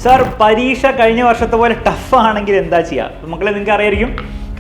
Sir പരീക്ഷ കഴിഞ്ഞ വർഷത്തെ പോലെ ടഫ് ആണെങ്കിൽ എന്താ ചെയ്യുക? മക്കളെ നിങ്ങൾക്ക് അറിയായിരിക്കും,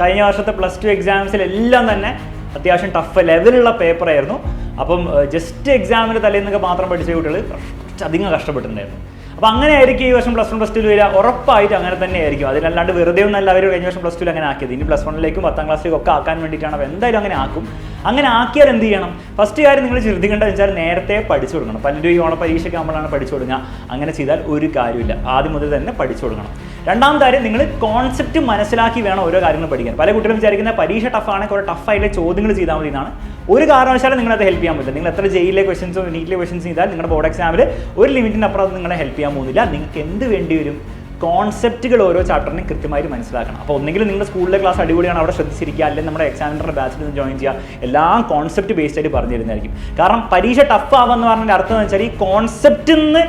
കഴിഞ്ഞ വർഷത്തെ +2 എക്സാംസിലെല്ലാം തന്നെ അത്യാവശ്യം ടഫ് ലെവലുള്ള പേപ്പറായിരുന്നു. അപ്പം ജസ്റ്റ് എക്സാമിന് തലേന്നൊക്കെ മാത്രം പഠിച്ച കുട്ടികൾ കുറച്ചധികം കഷ്ടപ്പെട്ടിട്ടുണ്ടായിരുന്നു. അപ്പോൾ അങ്ങനെ ആയിരിക്കും ഈ വർഷം +1 +2 വരിക. ഉറപ്പായിട്ട് അങ്ങനെ തന്നെ ആയിരിക്കും. അതിനല്ലാണ്ട് വെറുതെ ഒന്നല്ല അവർ കഴിഞ്ഞ വർഷം +2 അങ്ങനെ ആക്കിയത്. ഇനി +1ലേക്കും 10ാം ക്ലാസ്സിലേക്കും ഒക്കെ ആക്കാൻ വേണ്ടിയിട്ടാണ്. അപ്പോൾ എന്തായാലും അങ്ങനെ ആക്കും. അങ്ങനെ ആക്കിയാൽ എന്ത് ചെയ്യണം? ഫസ്റ്റ് കാര്യം നിങ്ങൾ ശ്രദ്ധിക്കേണ്ടത് വെച്ചാൽ നേരത്തെ പഠിച്ചു കൊടുക്കണം. പലരും ഈ ഓണപരീക്ഷയ്ക്ക് ആകുമ്പോഴാണ് പഠിച്ചു കൊടുക്കുക. അങ്ങനെ ചെയ്താൽ ഒരു കാര്യമില്ല. ആദ്യം മുതൽ തന്നെ പഠിച്ചു കൊടുക്കണം. രണ്ടാമത്തെ കാര്യം, നിങ്ങൾ കോൺസെപ്റ്റ് മനസ്സിലാക്കി വേണം ഓരോ കാര്യങ്ങൾ പഠിക്കാൻ. പല കുട്ടികളും വിചാരിക്കുന്ന പരീക്ഷ ടഫാണ്, കുറേ ടഫായിട്ടുള്ള ചോദ്യങ്ങൾ ചെയ്താൽ മതി എന്നാണ്. ഒരു കാരണവശാലും നിങ്ങളത് ഹെൽപ്പ് ചെയ്യാൻ പറ്റില്ല. നിങ്ങൾ എത്ര ജയിലെ ക്വസ്റ്റൻസോ നീറ്റിലെ ക്വസ്റ്റൻസ് ചെയ്താൽ നിങ്ങളുടെ ബോർഡ് എക്സാമിൽ ഒരു ലിമിറ്റിൻ്റെ അപ്പുറം അത് നിങ്ങളെ ഹെൽപ്പ് ചെയ്യാൻ പോകുന്നില്ല. നിങ്ങൾക്ക് എന്ത് വേണ്ടി വരും? കോൺസെപ്റ്റുകൾ ഓരോ ചാപ്റ്ററിനും കൃത്യമായിട്ട് മനസ്സിലാക്കണം. അപ്പോൾ ഒന്നെങ്കിലും നിങ്ങളുടെ സ്കൂളിലെ ക്ലാസ് അടിപൊളിയാണ്, അവിടെ ശ്രദ്ധിച്ചിരിക്കുക, അല്ലെങ്കിൽ നമ്മുടെ എക്സാമിനറുടെ ബാച്ചിൽ നിന്ന് ജോയിൻ ചെയ്യുക. എല്ലാം കോൺസെപ്റ്റ് ബേസ്ഡ് ആയിട്ട് പറഞ്ഞു തരുന്നതായിരിക്കും. കാരണം പരീക്ഷ ടഫ് ആവാന്ന് പറഞ്ഞതിൻ്റെ അർത്ഥം എന്ന് വെച്ചാൽ ഈ കോൺസെപ്റ്റിൽ നിന്ന്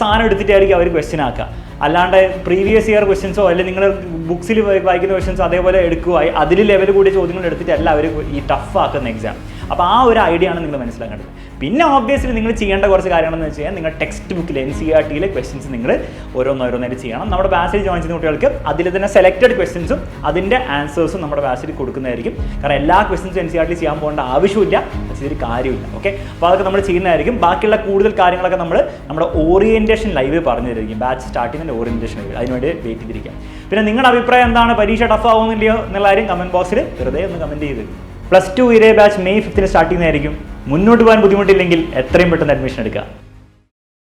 സാധനം എടുത്തിട്ടായിരിക്കും അവർ ക്വസ്റ്റ്യൻ ആക്കുക. അല്ലാണ്ട് പ്രീവിയസ് ഇയർ ക്വസ്റ്റ്യൻസോ അല്ലെങ്കിൽ നിങ്ങൾ ബുക്സിൽ വായിക്കുന്ന ക്വസ്റ്റ്യൻസോ അതേപോലെ എടുക്കുക, അതിൽ ലെവൽ കൂടിയ ചോദ്യങ്ങൾ എടുത്തിട്ടല്ല അവർ ഈ ടഫ് ആക്കുന്ന എക്സാം. അപ്പോൾ ആ ഒരു ഐഡിയ ആണ് നിങ്ങൾ മനസ്സിലാക്കേണ്ടത്. പിന്നെ ഓബ്വിയസ്ലി നിങ്ങൾ ചെയ്യേണ്ട കുറച്ച് കാര്യങ്ങളെന്ന് വെച്ച് കഴിഞ്ഞാൽ നിങ്ങൾ ടെക്സ്റ്റ് ബുക്കിൽ NCERTയിലെ ക്വസ്റ്റ്യൻസ് നിങ്ങൾ ഓരോന്നോരോന്നായിട്ട് ചെയ്യണം. നമ്മുടെ ബാച്ചിൽ ജോയിൻ ചെയ്യുന്ന കുട്ടികൾക്ക് അതിൽ തന്നെ സെലക്റ്റഡ് ക്വസ്റ്റ്യൻസും അതിൻ്റെ ആൻസേഴ്സും നമ്മുടെ ബാച്ചിൽ കൊടുക്കുന്നതായിരിക്കും. കാരണം എല്ലാ ക്വസ്റ്റ്യൻസും NCERTയിൽ ചെയ്യാൻ പോകേണ്ട ആവശ്യമില്ല, ഇതൊരു കാര്യമില്ല. ഓക്കെ, അപ്പോൾ അതൊക്കെ നമ്മൾ ചെയ്യുന്നതായിരിക്കും. ബാക്കിയുള്ള കൂടുതൽ കാര്യങ്ങളൊക്കെ നമ്മുടെ ഓറിയൻറ്റേഷൻ ലൈവ് പറഞ്ഞു തരുമായിരിക്കും. ബാച്ച് സ്റ്റാർട്ട് ചെയ്യുന്ന ഓറിയൻറ്റേഷൻ ലൈവ്, അതിനുവേണ്ടി വെയിറ്റ് ചെയ്തിരിക്കാം. പിന്നെ നിങ്ങളുടെ അഭിപ്രായം എന്താണ്? പരീക്ഷ ടഫ് ആവുന്നില്ലയോ എന്നുള്ള കാര്യം കമൻറ്റ് ബോക്സിൽ വെറുതെ ഒന്ന് കമൻറ്റ് ചെയ്ത്. +2 ഇരേ ബാച്ച് May 5 സ്റ്റാർട്ട് ചെയ്യുന്നതായിരിക്കും. മുന്നോട്ട് പോകാൻ ബുദ്ധിമുട്ടില്ലെങ്കിൽ എത്രയും പെട്ടെന്ന് അഡ്മിഷൻ എടുക്കുക.